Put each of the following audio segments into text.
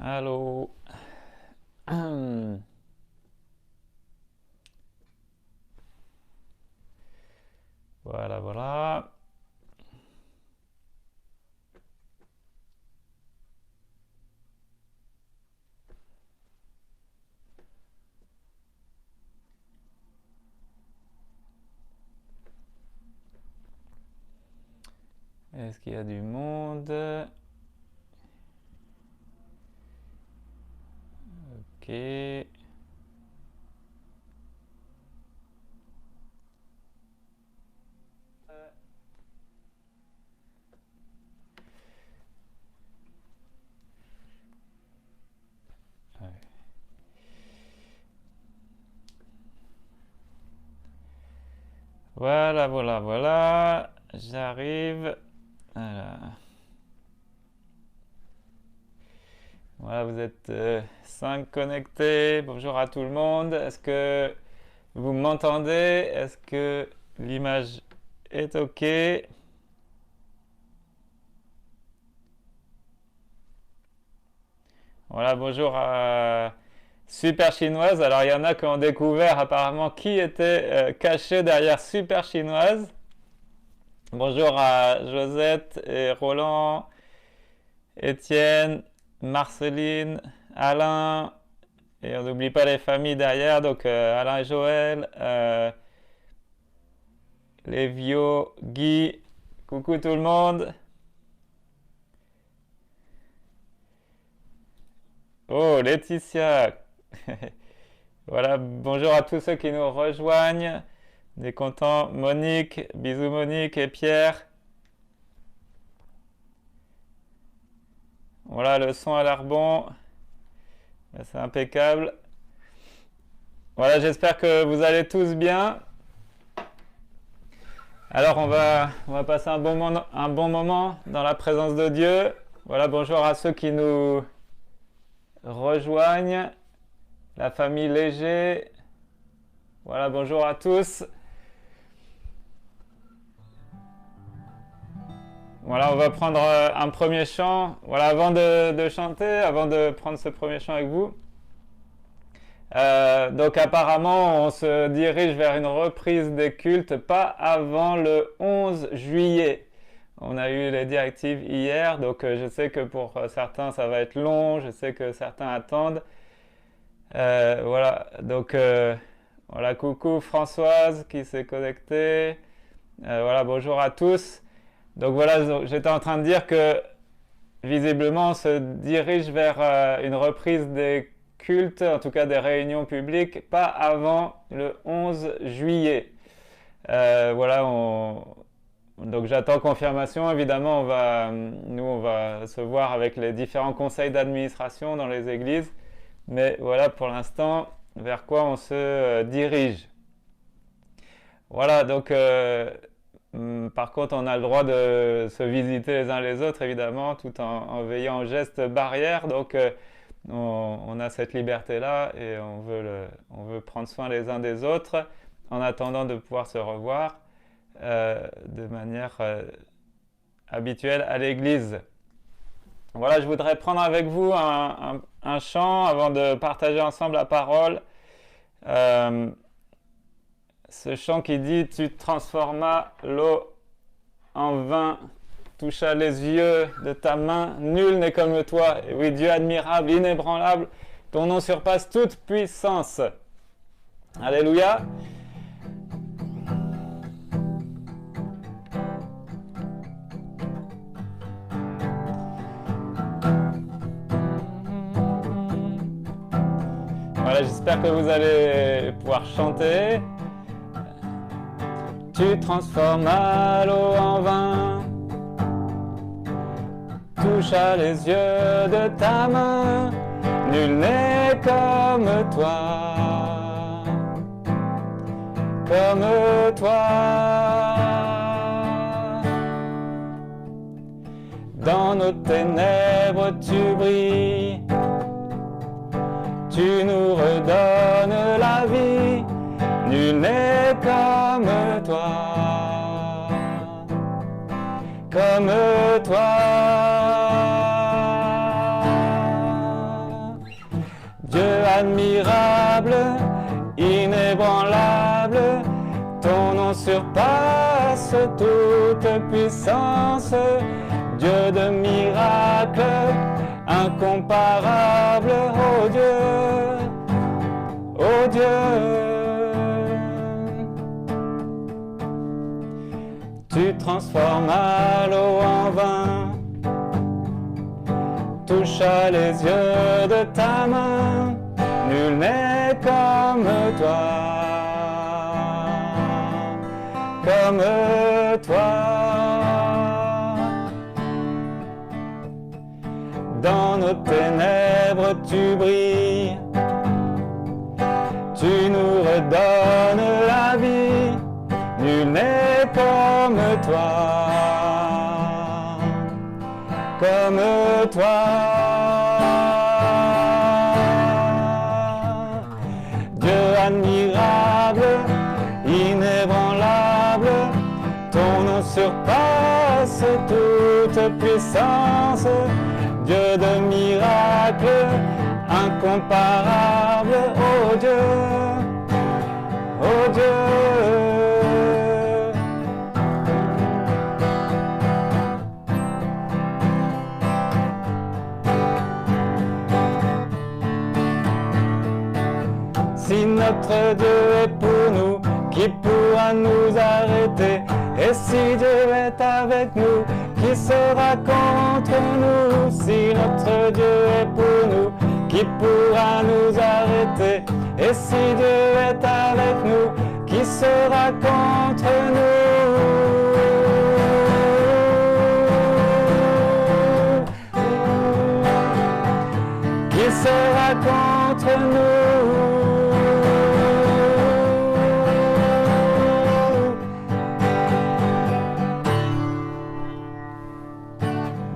Allô. Voilà, voilà. Est-ce qu'il y a du monde? Ok. Voilà, voilà, voilà. J'arrive. Voilà. Voilà, vous êtes 5 connectés. Bonjour à tout le monde. Est-ce que vous m'entendez? Est-ce que l'image est OK? Voilà, bonjour à Super Chinoise. Alors, il y en a qui ont découvert apparemment qui était caché derrière Super Chinoise. Bonjour à Josette et Roland, Étienne, Marceline, Alain, et on n'oublie pas les familles derrière, donc Alain et Joël, Lévio, Guy, coucou tout le monde. Oh, Laetitia. Voilà, bonjour à tous ceux qui nous rejoignent. On est contents. Monique, bisous Monique et Pierre. Voilà, le son a l'air bon. C'est impeccable. Voilà, j'espère que vous allez tous bien. Alors, on va passer un bon moment dans la présence de Dieu. Voilà, bonjour à ceux qui nous rejoignent. La famille Léger. Voilà, bonjour à tous. Voilà, on va prendre un premier chant. Voilà, avant de chanter, avant de prendre ce premier chant avec vous. Donc apparemment, on se dirige vers une reprise des cultes pas avant le 11 juillet. On a eu les directives hier, donc je sais que pour certains ça va être long, je sais que certains attendent. Voilà, donc voilà, coucou Françoise qui s'est connectée. Voilà, bonjour à tous. Donc voilà, j'étais en train de dire que visiblement on se dirige vers une reprise des cultes, en tout cas des réunions publiques, pas avant le 11 juillet. Voilà, donc j'attends confirmation. Évidemment, nous, on va se voir avec les différents conseils d'administration dans les églises. Mais voilà pour l'instant vers quoi on se dirige. Voilà, donc par contre, on a le droit de se visiter les uns les autres, évidemment, tout en veillant aux gestes barrières. Donc, on a cette liberté-là et on veut prendre soin les uns des autres en attendant de pouvoir se revoir de manière habituelle à l'église. Voilà, je voudrais prendre avec vous un chant avant de partager ensemble la parole. Ce chant qui dit « Tu transformas l'eau en vin, toucha les yeux de ta main, nul n'est comme toi. » Et oui, Dieu admirable, inébranlable, ton nom surpasse toute puissance. Alléluia. Voilà, j'espère que vous allez pouvoir chanter. Tu transformas l'eau en vin, toucha les yeux de ta main, nul n'est comme toi, comme toi. Dans nos ténèbres tu brilles, tu nous redonnes la vie, nul n'est comme toi, comme toi. surpasse toute puissance, Dieu de miracles, incomparable, oh Dieu, oh Dieu. Tu transformes l'eau en vin, toucha les yeux de ta main, nul n'est comme toi, comme toi. Dans nos ténèbres tu brilles, tu nous redonnes la vie, nul n'est comme toi, comme toi. Dieu admirable, inébranlable, ton nom surpasse toute puissance, Dieu de miracles, incomparable, oh Dieu, oh Dieu. Si notre Dieu est pour nous, qui pourra nous arrêter? Et si Dieu est avec nous, qui sera contre nous? Si notre Dieu est pour nous, qui pourra nous arrêter? Et si Dieu est avec nous, qui sera contre nous? Qui sera contre nous?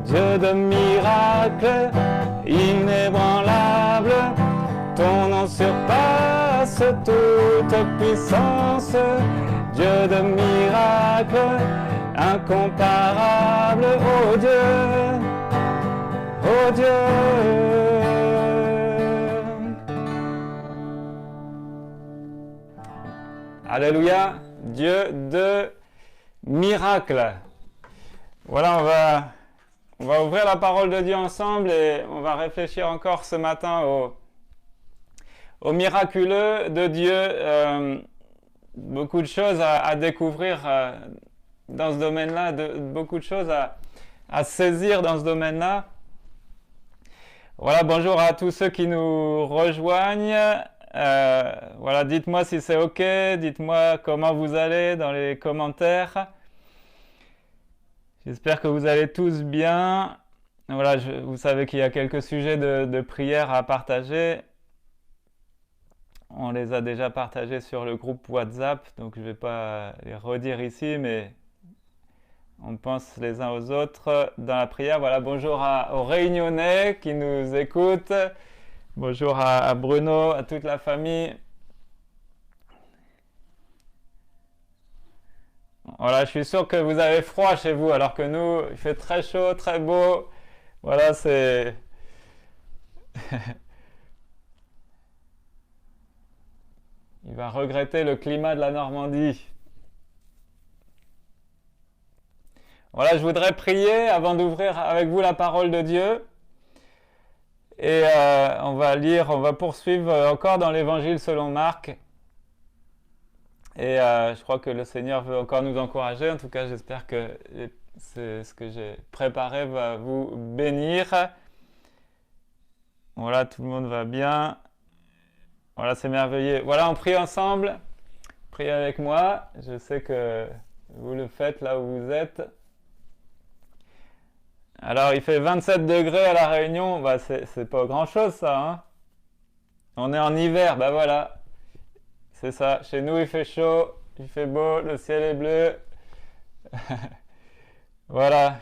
Dieu de miracles, inébranlable, ton nom surpasse toute puissance, Dieu de miracles, incomparable, oh Dieu, oh Dieu. Alléluia, Dieu de miracles. Voilà, on va ouvrir la parole de Dieu ensemble et on va réfléchir encore ce matin au miraculeux de Dieu. Beaucoup de choses à découvrir dans ce domaine-là, beaucoup de choses à saisir dans ce domaine-là. Voilà, bonjour à tous ceux qui nous rejoignent. Voilà, dites-moi si c'est OK, dites-moi comment vous allez dans les commentaires. J'espère que vous allez tous bien. Voilà, vous savez qu'il y a quelques sujets de prière à partager. On les a déjà partagés sur le groupe WhatsApp, donc je ne vais pas les redire ici, mais on pense les uns aux autres dans la prière. Voilà, bonjour aux Réunionnais qui nous écoutent. Bonjour à Bruno, à toute la famille. Voilà, je suis sûr que vous avez froid chez vous, alors que nous, il fait très chaud, très beau. Voilà, c'est... Il va regretter le climat de la Normandie. Voilà, je voudrais prier avant d'ouvrir avec vous la parole de Dieu. Et on va poursuivre encore dans l'Évangile selon Marc. Et je crois que le Seigneur veut encore nous encourager. En tout cas, j'espère que ce que j'ai préparé va vous bénir. Voilà, tout le monde va bien. Voilà, c'est merveilleux. Voilà, on prie ensemble. Priez avec moi. Je sais que vous le faites là où vous êtes. Alors, il fait 27 degrés à La Réunion. Bah, c'est pas grand-chose, ça, hein. On est en hiver, bah voilà. C'est ça. Chez nous, il fait chaud, il fait beau, le ciel est bleu. Voilà.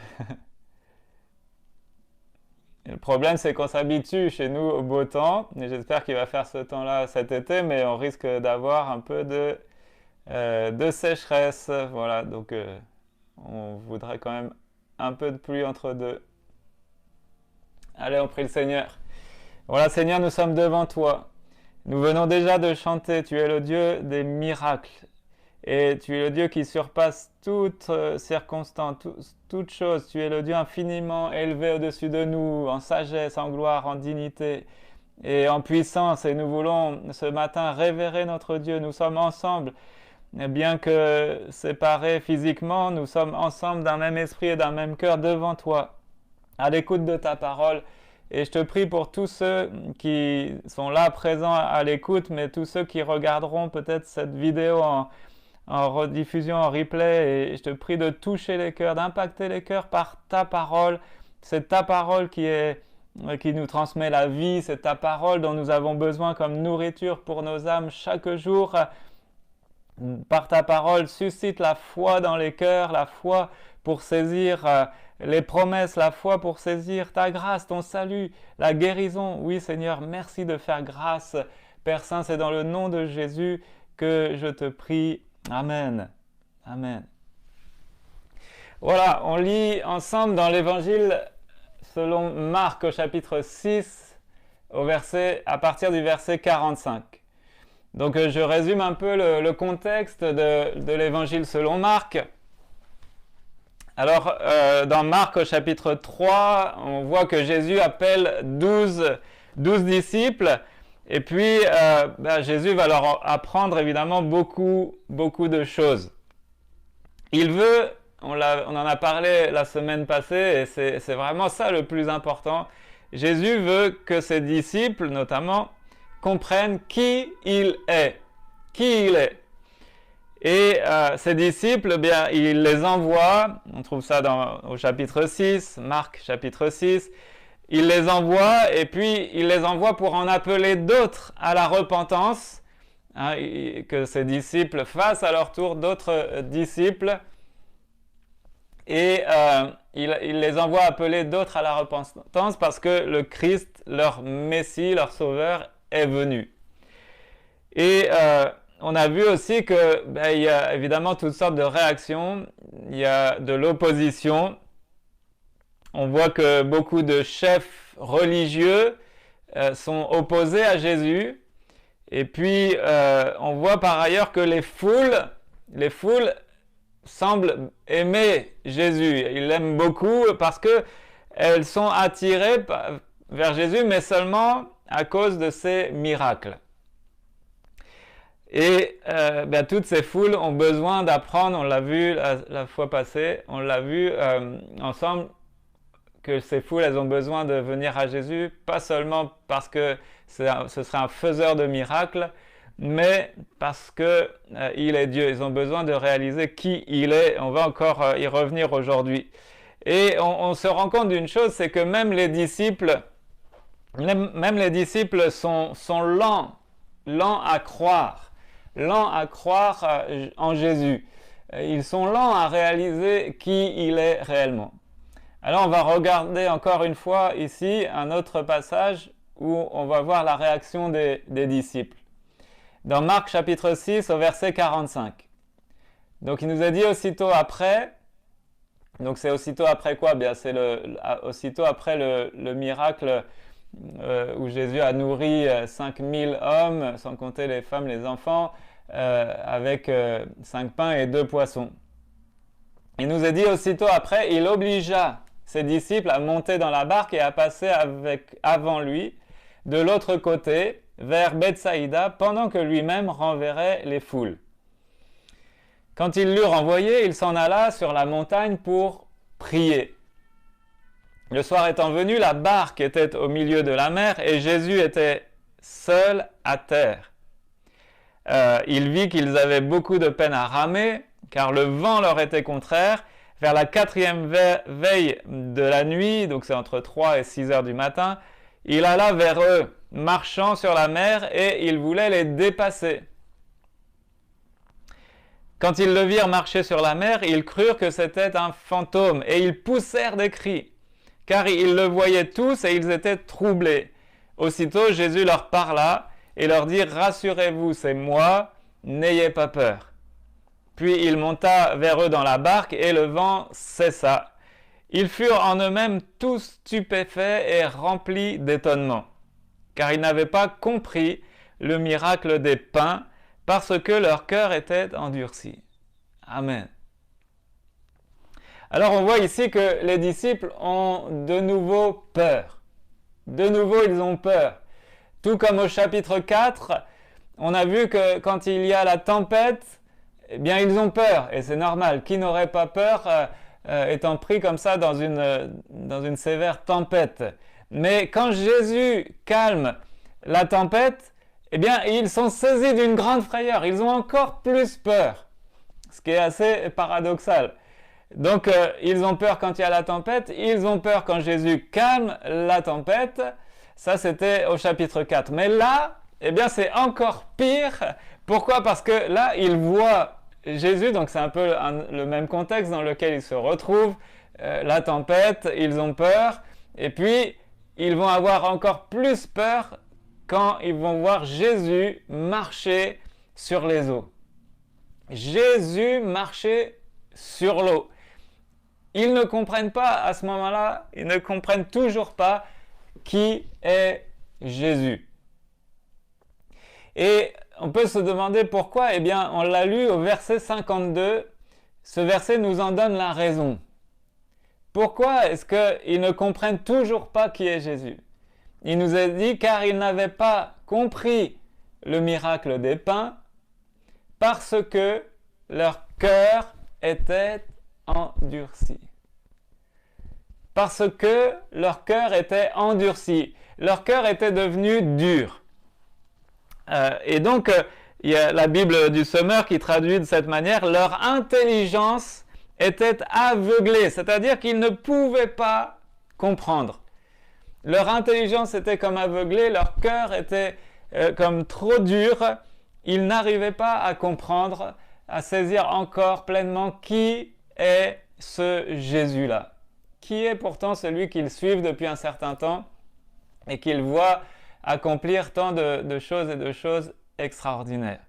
Et le problème, c'est qu'on s'habitue chez nous au beau temps. Et j'espère qu'il va faire ce temps-là cet été, mais on risque d'avoir un peu de sécheresse. Voilà, donc on voudrait quand même un peu de pluie entre deux. Allez, on prie le Seigneur. Voilà, Seigneur, nous sommes devant toi. Nous venons déjà de chanter, tu es le Dieu des miracles. et tu es le Dieu qui surpasse toute circonstance, toute chose. Tu es le Dieu infiniment élevé au-dessus de nous, en sagesse, en gloire, en dignité et en puissance. Et nous voulons ce matin révérer notre Dieu. Nous sommes ensemble, et bien que séparés physiquement, nous sommes ensemble d'un même esprit et d'un même cœur devant toi, à l'écoute de ta parole. Et je te prie pour tous ceux qui sont là présents à l'écoute, mais tous ceux qui regarderont peut-être cette vidéo en rediffusion, en replay, et je te prie de toucher les cœurs, d'impacter les cœurs par ta parole. C'est ta parole qui nous transmet la vie, c'est ta parole dont nous avons besoin comme nourriture pour nos âmes chaque jour. Par ta parole, suscite la foi dans les cœurs, la foi pour saisir les promesses, la foi pour saisir ta grâce, ton salut, la guérison. Oui Seigneur, merci de faire grâce. Père Saint, c'est dans le nom de Jésus que je te prie. Amen. Amen. Voilà, on lit ensemble dans l'Évangile selon Marc au chapitre 6, à partir du verset 45. Donc je résume un peu le contexte de l'Évangile selon Marc. Alors dans Marc au chapitre 3, on voit que Jésus appelle 12 disciples. Et puis, Jésus va leur apprendre évidemment beaucoup de choses. Il veut, on en a parlé la semaine passée, et c'est vraiment ça le plus important. Jésus veut que ses disciples, notamment, comprennent qui il est. Qui il est. Et ses disciples, bien, il les envoie, on trouve ça au chapitre 6, Marc chapitre 6, il les envoie et puis il les envoie pour en appeler d'autres à la repentance, hein, que ses disciples fassent à leur tour d'autres disciples, et il les envoie appeler d'autres à la repentance parce que le Christ, leur Messie, leur Sauveur, est venu. Et on a vu aussi que il y a évidemment toutes sortes de réactions, il y a de l'opposition. On voit que beaucoup de chefs religieux sont opposés à Jésus. Et puis, on voit par ailleurs que les foules semblent aimer Jésus. Ils l'aiment beaucoup parce qu'elles sont attirées vers Jésus, mais seulement à cause de ses miracles. Et toutes ces foules ont besoin d'apprendre, on l'a vu la fois passée, on l'a vu ensemble, que ces foules, elles ont besoin de venir à Jésus, pas seulement parce que ce serait un faiseur de miracles, mais parce qu'il est Dieu. Ils ont besoin de réaliser qui il est. On va encore y revenir aujourd'hui. Et on se rend compte d'une chose, c'est que même les disciples sont lents à croire en Jésus. Ils sont lents à réaliser qui il est réellement. Alors on va regarder encore une fois ici un autre passage où on va voir la réaction des disciples. Dans Marc chapitre 6 au verset 45. Donc il nous a dit aussitôt après, donc c'est aussitôt après quoi? Bien c'est aussitôt après le miracle où Jésus a nourri 5000 hommes, sans compter les femmes, les enfants, avec 5 pains et 2 poissons. Il nous a dit aussitôt après, il obligea ses disciples à monter dans la barque et à passer avant lui de l'autre côté, vers Bethsaïda, pendant que lui-même renverrait les foules. Quand il l'eut renvoyé, il s'en alla sur la montagne pour prier. Le soir étant venu, la barque était au milieu de la mer et Jésus était seul à terre. Il vit qu'ils avaient beaucoup de peine à ramer, car le vent leur était contraire. Vers la 4e veille de la nuit, donc c'est entre 3 et 6 heures du matin, il alla vers eux, marchant sur la mer, et il voulait les dépasser. Quand ils le virent marcher sur la mer, ils crurent que c'était un fantôme, et ils poussèrent des cris, car ils le voyaient tous et ils étaient troublés. Aussitôt Jésus leur parla et leur dit « Rassurez-vous, c'est moi, n'ayez pas peur ». Puis il monta vers eux dans la barque et le vent cessa. Ils furent en eux-mêmes tous stupéfaits et remplis d'étonnement, car ils n'avaient pas compris le miracle des pains, parce que leur cœur était endurci. Amen. Alors on voit ici que les disciples ont de nouveau peur. De nouveau, ils ont peur. Tout comme au chapitre 4, on a vu que quand il y a la tempête, eh bien ils ont peur. Et c'est normal. Qui n'aurait pas peur étant pris comme ça dans une sévère tempête? Mais quand Jésus calme la tempête, eh bien ils sont saisis d'une grande frayeur. Ils ont encore plus peur. Ce qui est assez paradoxal. Donc, ils ont peur quand il y a la tempête, ils ont peur quand Jésus calme la tempête. Ça, c'était au chapitre 4. Mais là, eh bien, c'est encore pire. Pourquoi? Parce que là, ils voient Jésus, donc c'est un peu le même contexte dans lequel ils se retrouvent. La tempête, ils ont peur. Et puis, ils vont avoir encore plus peur quand ils vont voir Jésus marcher sur les eaux. Jésus marchait sur l'eau. Ils ne comprennent pas à ce moment-là, ils ne comprennent toujours pas qui est Jésus. Et on peut se demander pourquoi. Eh bien, on l'a lu au verset 52. Ce verset nous en donne la raison. Pourquoi est-ce qu'ils ne comprennent toujours pas qui est Jésus? Il nous est dit car ils n'avaient pas compris le miracle des pains parce que leur cœur était endurci. Parce que leur cœur était endurci. Leur cœur était devenu dur. Et donc, il y a la Bible du Semeur qui traduit de cette manière, leur intelligence était aveuglée, c'est-à-dire qu'ils ne pouvaient pas comprendre. Leur intelligence était comme aveuglée, leur cœur était comme trop dur, ils n'arrivaient pas à comprendre, à saisir encore pleinement qui est ce Jésus-là, qui est pourtant celui qu'ils suivent depuis un certain temps et qu'ils voient accomplir tant de choses et de choses extraordinaires.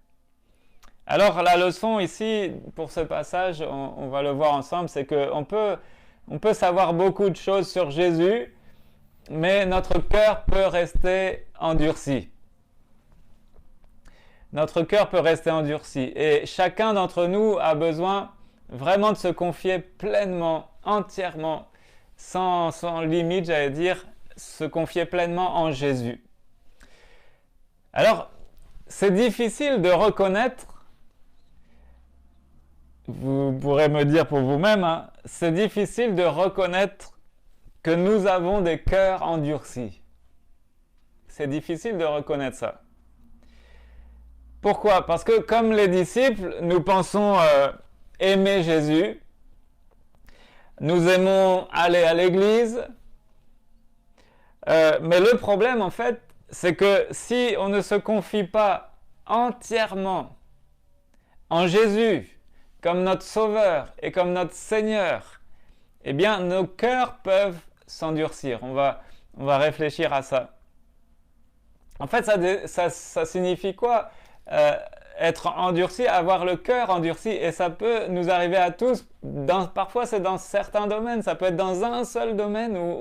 Alors la leçon ici, pour ce passage, on va le voir ensemble, c'est qu'on peut savoir beaucoup de choses sur Jésus, mais notre cœur peut rester endurci. Notre cœur peut rester endurci. Et chacun d'entre nous a besoin vraiment de se confier pleinement, entièrement, sans limite, j'allais dire, se confier pleinement en Jésus. Alors, c'est difficile de reconnaître, vous pourrez me dire pour vous-même, hein, c'est difficile de reconnaître que nous avons des cœurs endurcis. C'est difficile de reconnaître ça. Pourquoi? Parce que comme les disciples, nous pensons aimer Jésus, nous aimons aller à l'église, mais le problème en fait, c'est que si on ne se confie pas entièrement en Jésus comme notre Sauveur et comme notre Seigneur, eh bien nos cœurs peuvent s'endurcir. On va réfléchir à ça. En fait, ça signifie quoi? Être endurci, avoir le cœur endurci, et ça peut nous arriver à tous. Parfois, c'est dans certains domaines. Ça peut être dans un seul domaine où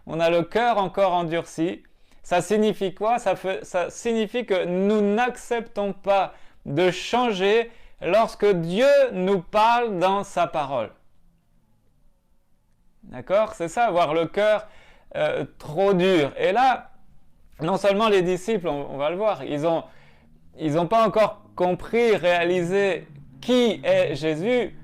on a le cœur encore endurci. Ça signifie quoi? Ça signifie que nous n'acceptons pas de changer lorsque Dieu nous parle dans sa parole. D'accord? C'est ça, avoir le cœur trop dur. Et là, non seulement les disciples, on va le voir, ils n'ont pas encore compris, réalisé qui est Jésus,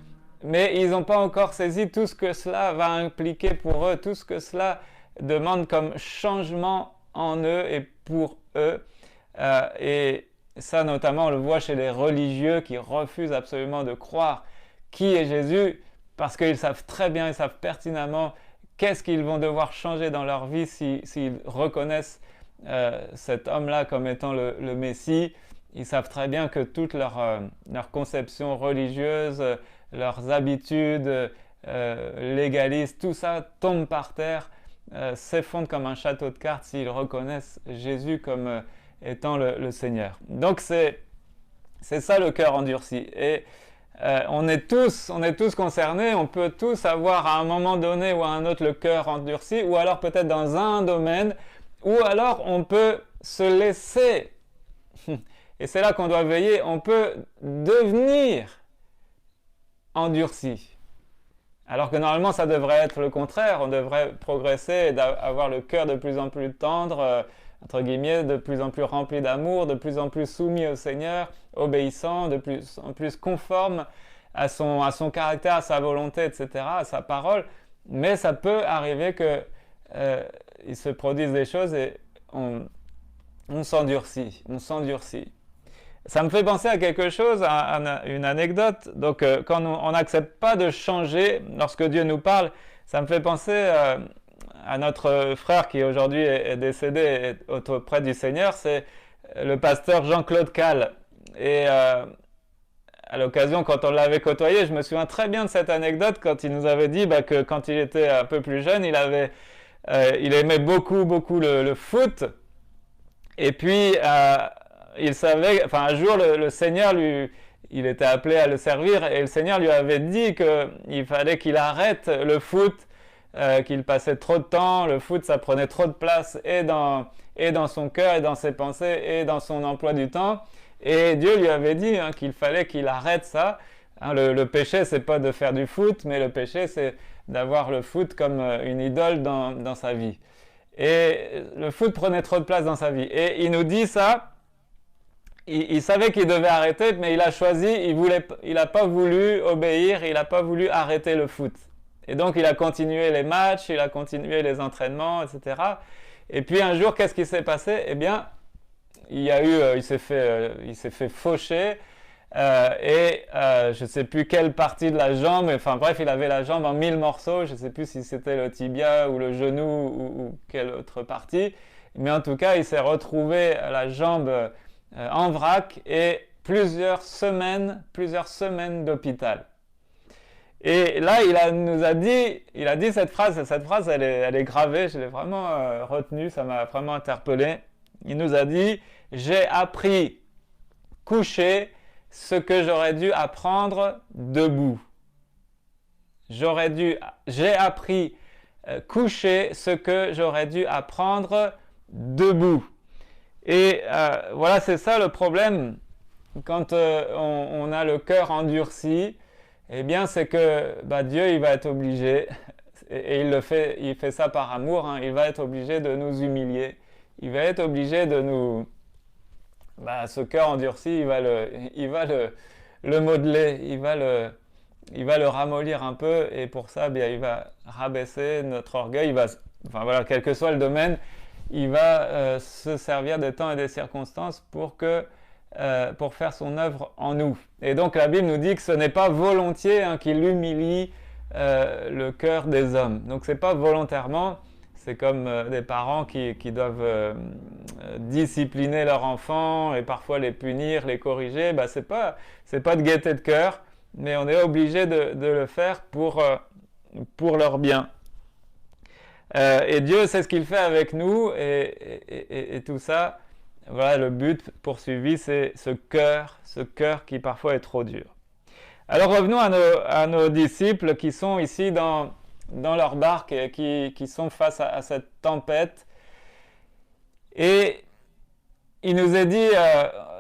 mais ils n'ont pas encore saisi tout ce que cela va impliquer pour eux, tout ce que cela demande comme changement en eux et pour eux. Et ça, notamment, on le voit chez les religieux qui refusent absolument de croire qui est Jésus, parce qu'ils savent très bien, ils savent pertinemment qu'est-ce qu'ils vont devoir changer dans leur vie s'ils reconnaissent cet homme-là comme étant le Messie. Ils savent très bien que toute leur conception religieuse, leurs habitudes légalistes, tout ça tombe par terre, s'effondre comme un château de cartes s'ils reconnaissent Jésus comme étant le Seigneur. Donc c'est ça le cœur endurci. Et on est tous concernés, on peut tous avoir à un moment donné ou à un autre le cœur endurci, ou alors peut-être dans un domaine, ou alors on peut se laisser Et c'est là qu'on doit veiller. On peut devenir endurci. Alors que normalement, ça devrait être le contraire. On devrait progresser et avoir le cœur de plus en plus tendre, entre guillemets, de plus en plus rempli d'amour, de plus en plus soumis au Seigneur, obéissant, de plus en plus conforme à son caractère, à sa volonté, etc., à sa parole. Mais ça peut arriver que il se produisent des choses et on s'endurcit, on s'endurcit. Ça me fait penser à quelque chose, à une anecdote. Donc, quand on n'accepte pas de changer lorsque Dieu nous parle, ça me fait penser à notre frère qui aujourd'hui est décédé auprès du Seigneur. C'est le pasteur Jean-Claude Cal. Et à l'occasion, quand on l'avait côtoyé, je me souviens très bien de cette anecdote quand il nous avait dit que quand il était un peu plus jeune, il aimait beaucoup le foot. Et puis, il savait, enfin un jour, le Seigneur il était appelé à le servir et le Seigneur lui avait dit qu'il fallait qu'il arrête le foot, qu'il passait trop de temps, le foot ça prenait trop de place et dans son cœur et dans ses pensées et dans son emploi du temps. Et Dieu lui avait dit qu'il fallait qu'il arrête ça. Le péché, c'est pas de faire du foot, mais le péché, c'est d'avoir le foot comme une idole dans sa vie. Et le foot prenait trop de place dans sa vie. Et il nous dit ça. Il savait qu'il devait arrêter, mais il a choisi, il n'a pas voulu obéir, il n'a pas voulu arrêter le foot. Et donc il a continué les matchs, il a continué les entraînements, etc. Et puis un jour, qu'est-ce qui s'est passé? Eh bien, il s'est fait faucher je ne sais plus quelle partie de la jambe, enfin bref, il avait la jambe en 1000 morceaux, je ne sais plus si c'était le tibia ou le genou ou quelle autre partie, mais en tout cas, il s'est retrouvé la jambe en vrac et plusieurs semaines d'hôpital. Et là, il a dit cette phrase elle est gravée, je l'ai vraiment retenue, ça m'a vraiment interpellé. Il nous a dit: j'ai appris couché ce que j'aurais dû apprendre debout. J'ai appris couché ce que j'aurais dû apprendre debout. Et voilà, c'est ça le problème quand on a le cœur endurci. Eh bien, c'est que Dieu, il va être obligé, et il fait ça par amour, il va être obligé de nous humilier. Il va être obligé de nous... ce cœur endurci, il va le modeler, il va le ramollir un peu, et pour ça, il va rabaisser notre orgueil, quel que soit le domaine, il va se servir des temps et des circonstances pour faire son œuvre en nous. Et donc la Bible nous dit que ce n'est pas volontiers qu'il humilie le cœur des hommes. Donc c'est pas volontairement, c'est comme des parents qui doivent discipliner leurs enfants et parfois les punir, les corriger. C'est pas de gaieté de cœur, mais on est obligé de le faire pour leur bien. Et Dieu sait ce qu'il fait avec nous et tout ça. Voilà, le but poursuivi, c'est ce cœur qui parfois est trop dur. Alors revenons à nos disciples qui sont ici dans leur barque et qui sont face à cette tempête. Et il nous est dit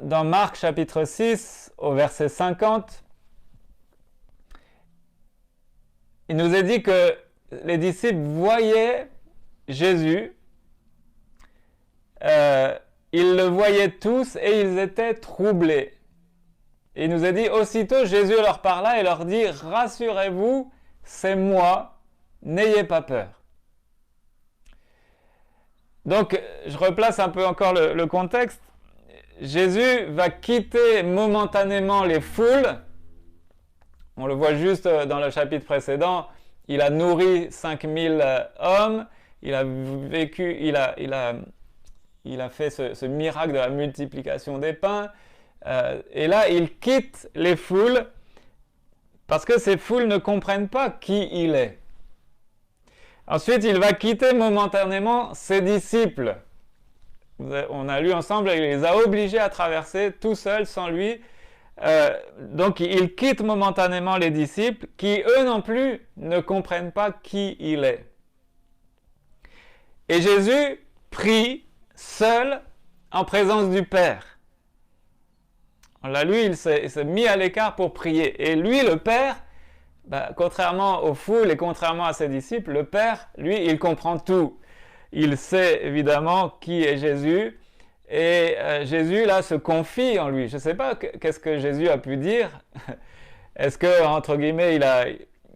dans Marc chapitre 6 au verset 50, il nous est dit que les disciples voyaient Jésus, ils le voyaient tous et ils étaient troublés. Et il nous est dit, aussitôt Jésus leur parla et leur dit: rassurez-vous, c'est moi, n'ayez pas peur. Donc, je replace un peu encore le contexte. Jésus va quitter momentanément les foules. On le voit juste dans le chapitre précédent. Il a nourri 5000 hommes. Il a fait ce miracle de la multiplication des pains. Et là, il quitte les foules parce que ces foules ne comprennent pas qui il est. Ensuite, il va quitter momentanément ses disciples. On a lu ensemble, il les a obligés à traverser tout seul, sans lui. Donc, il quitte momentanément les disciples qui, eux non plus, ne comprennent pas qui il est. Et Jésus prie seul en présence du Père. On l'a lu, il s'est mis à l'écart pour prier. Et lui, le Père, contrairement aux foules et contrairement à ses disciples, le Père, lui, il comprend tout. Il sait évidemment qui est Jésus. Et Jésus, là, se confie en lui. Je ne sais pas qu'est-ce que Jésus a pu dire. Est-ce que, entre guillemets,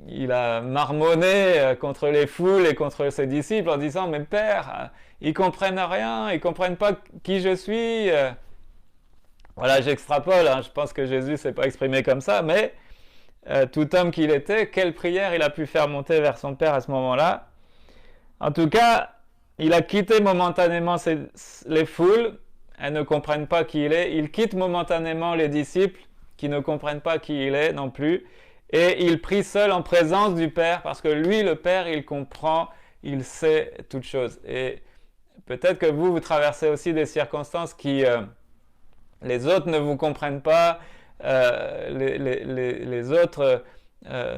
il a marmonné contre les foules et contre ses disciples en disant « Mais Père, ils comprennent rien, ils comprennent pas qui je suis. » Voilà, j'extrapole, hein, je pense que Jésus ne s'est pas exprimé comme ça, mais tout homme qu'il était, quelle prière il a pu faire monter vers son Père à ce moment-là. En tout cas, il a quitté momentanément les foules, elles ne comprennent pas qui il est. Il quitte momentanément les disciples qui ne comprennent pas qui il est non plus. Et il prie seul en présence du Père parce que lui, le Père, il comprend, il sait toutes choses. Et peut-être que vous traversez aussi des circonstances qui... les autres ne vous comprennent pas, les autres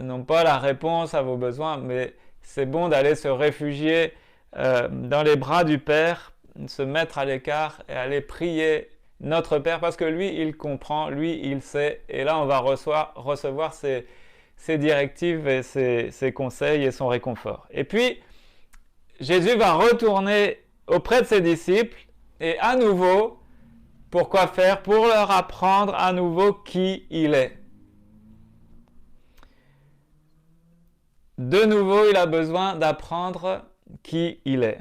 n'ont pas la réponse à vos besoins, mais c'est bon d'aller se réfugier dans les bras du Père, se mettre à l'écart et aller prier notre Père parce que lui, il comprend, lui, il sait. Et là, on va recevoir ses directives et ses conseils et son réconfort. Et puis, Jésus va retourner auprès de ses disciples et à nouveau, pourquoi faire? Pour leur apprendre à nouveau qui il est. De nouveau, il a besoin d'apprendre qui il est.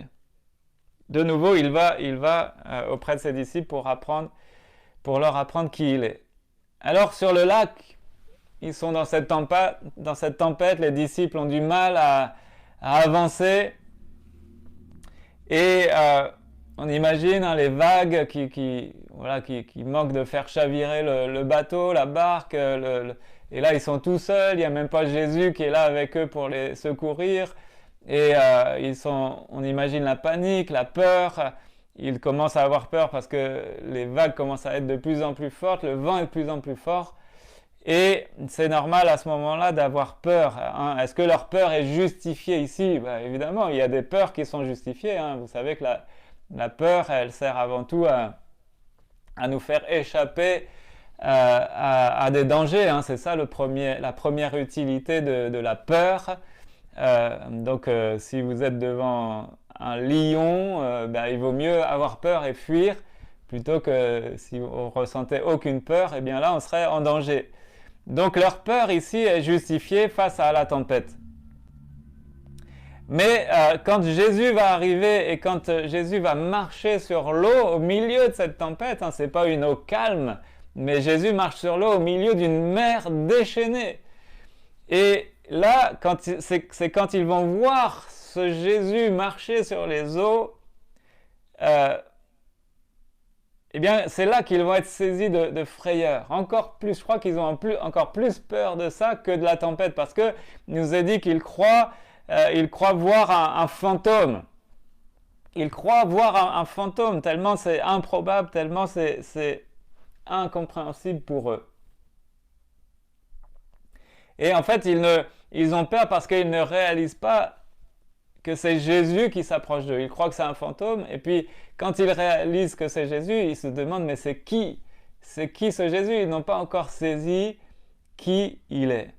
De nouveau, il va auprès de ses disciples pour leur apprendre qui il est. Alors sur le lac, ils sont dans cette tempête, les disciples ont du mal à avancer et on imagine les vagues qui manquent de faire chavirer le bateau, la barque, et là ils sont tout seuls, il n'y a même pas Jésus qui est là avec eux pour les secourir. Et on imagine la panique, la peur. Ils commencent à avoir peur parce que les vagues commencent à être de plus en plus fortes, le vent est de plus en plus fort. Et c'est normal à ce moment-là d'avoir peur. Hein. Est-ce que leur peur est justifiée ici? Évidemment, il y a des peurs qui sont justifiées. Hein. Vous savez que la peur, elle sert avant tout à nous faire échapper à des dangers. Hein. C'est ça la première utilité de la peur. Donc si vous êtes devant un lion, il vaut mieux avoir peur et fuir plutôt que si vous ressentez aucune peur, et bien là on serait en danger. Donc leur peur ici est justifiée face à la tempête. Mais quand Jésus va arriver et quand Jésus va marcher sur l'eau au milieu de cette tempête, hein, c'est pas une eau calme, mais Jésus marche sur l'eau au milieu d'une mer déchaînée. Et là, c'est quand ils vont voir ce Jésus marcher sur les eaux, eh bien, c'est là qu'ils vont être saisis de frayeur. Encore plus, je crois qu'ils ont encore plus peur de ça que de la tempête, parce que il nous est dit qu'ils croient voir un fantôme. Ils croient voir un fantôme, tellement c'est improbable, tellement c'est incompréhensible pour eux. Et en fait, ils ont peur parce qu'ils ne réalisent pas que c'est Jésus qui s'approche d'eux. Ils croient que c'est un fantôme. Et puis, quand ils réalisent que c'est Jésus, ils se demandent, mais c'est qui? C'est qui ce Jésus? Ils n'ont pas encore saisi qui il est.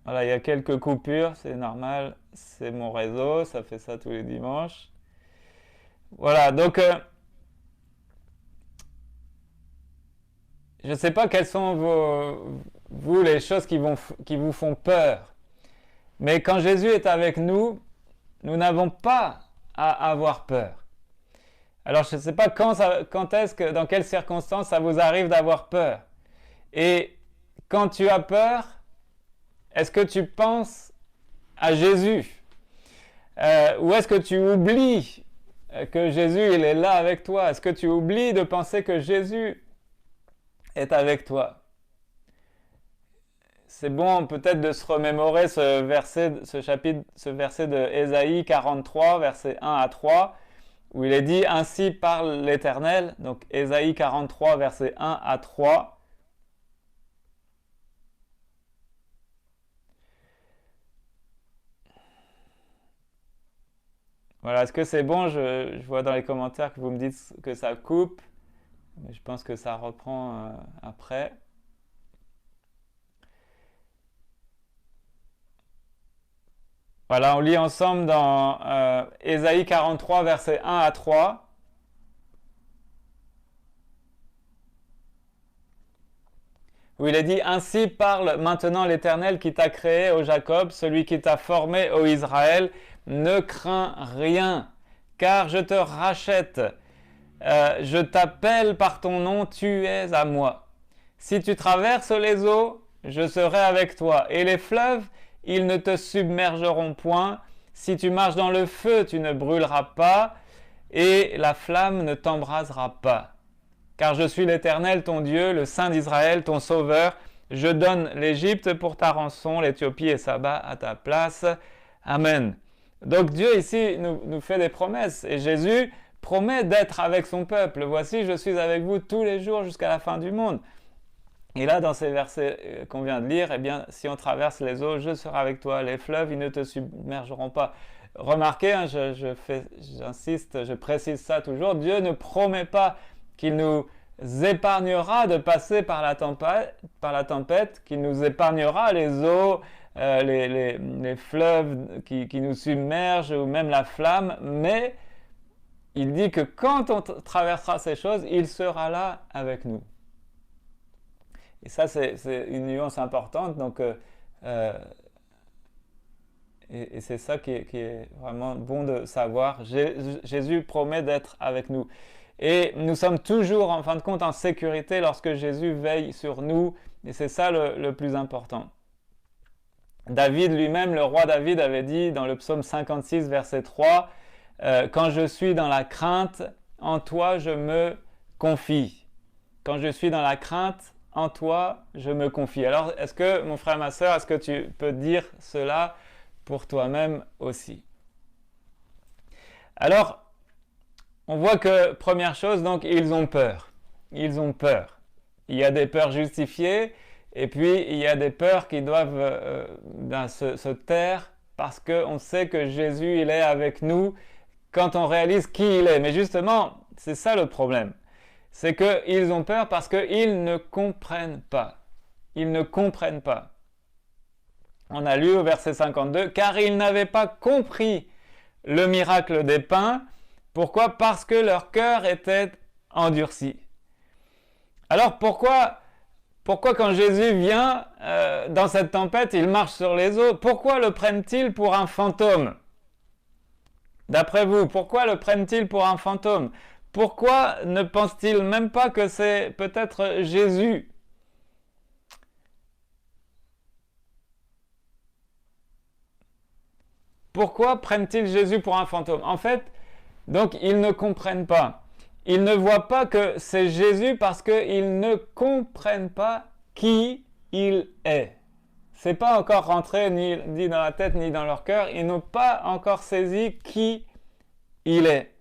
Voilà, il y a quelques coupures, c'est normal. C'est mon réseau, ça fait ça tous les dimanches. Voilà, donc... je ne sais pas quelles sont vous les choses qui vous font peur. Mais quand Jésus est avec nous, nous n'avons pas à avoir peur. Alors je ne sais pas dans quelles circonstances ça vous arrive d'avoir peur. Et quand tu as peur, est-ce que tu penses à Jésus? Ou est-ce que tu oublies que Jésus il est là avec toi? Est-ce que tu oublies de penser que Jésus est avec toi? C'est bon peut-être de se remémorer ce verset de Ésaïe 43, versets 1 à 3, où il est dit « Ainsi parle l'Éternel », donc Ésaïe 43, versets 1 à 3. Voilà, est-ce que c'est bon? Je vois dans les commentaires que vous me dites que ça coupe, mais je pense que ça reprend après. Voilà, on lit ensemble dans Ésaïe 43, versets 1 à 3. Où il est dit, ainsi parle maintenant l'Éternel qui t'a créé, ô Jacob, celui qui t'a formé, ô Israël, ne crains rien, car je te rachète, je t'appelle par ton nom, tu es à moi. Si tu traverses les eaux, je serai avec toi, et les fleuves, ils ne te submergeront point. Si tu marches dans le feu, tu ne brûleras pas, et la flamme ne t'embrasera pas. Car je suis l'Éternel, ton Dieu, le Saint d'Israël, ton Sauveur. Je donne l'Égypte pour ta rançon, l'Éthiopie et Saba à ta place. Amen. Donc Dieu ici nous fait des promesses, et Jésus promet d'être avec son peuple. Voici, je suis avec vous tous les jours jusqu'à la fin du monde. Et là, dans ces versets qu'on vient de lire, eh bien, si on traverse les eaux, je serai avec toi. Les fleuves, ils ne te submergeront pas. Remarquez, hein, j'insiste, je précise ça toujours, Dieu ne promet pas qu'il nous épargnera de passer par la tempête, qu'il nous épargnera les eaux, les fleuves qui nous submergent ou même la flamme, mais il dit que quand on traversera ces choses, il sera là avec nous. Et ça, c'est une nuance importante. Donc, et c'est ça qui est vraiment bon de savoir. Jésus promet d'être avec nous. Et nous sommes toujours, en fin de compte, en sécurité lorsque Jésus veille sur nous. Et c'est ça le plus important. David lui-même, le roi David, avait dit dans le psaume 56, verset 3, quand je suis dans la crainte, en toi je me confie. Quand je suis dans la crainte, en toi je me confie. Alors, est-ce que, mon frère, ma sœur, est-ce que tu peux dire cela pour toi-même aussi? Alors, on voit que, première chose, donc, ils ont peur. Ils ont peur. Il y a des peurs justifiées, et puis il y a des peurs qui doivent se taire parce qu'on sait que Jésus, il est avec nous quand on réalise qui il est. Mais justement, c'est ça le problème. C'est qu'ils ont peur parce qu'ils ne comprennent pas. Ils ne comprennent pas. On a lu au verset 52, « Car ils n'avaient pas compris le miracle des pains. » Pourquoi? Parce que leur cœur était endurci. Alors pourquoi quand Jésus vient dans cette tempête, il marche sur les eaux? Pourquoi le prennent-ils pour un fantôme? D'après vous, pourquoi le prennent-ils pour un fantôme? Pourquoi ne pensent-ils même pas que c'est peut-être Jésus? Pourquoi prennent-ils Jésus pour un fantôme? En fait, donc ils ne comprennent pas. Ils ne voient pas que c'est Jésus parce qu'ils ne comprennent pas qui il est. C'est pas encore rentré ni dans la tête ni dans leur cœur. Ils n'ont pas encore saisi qui il est.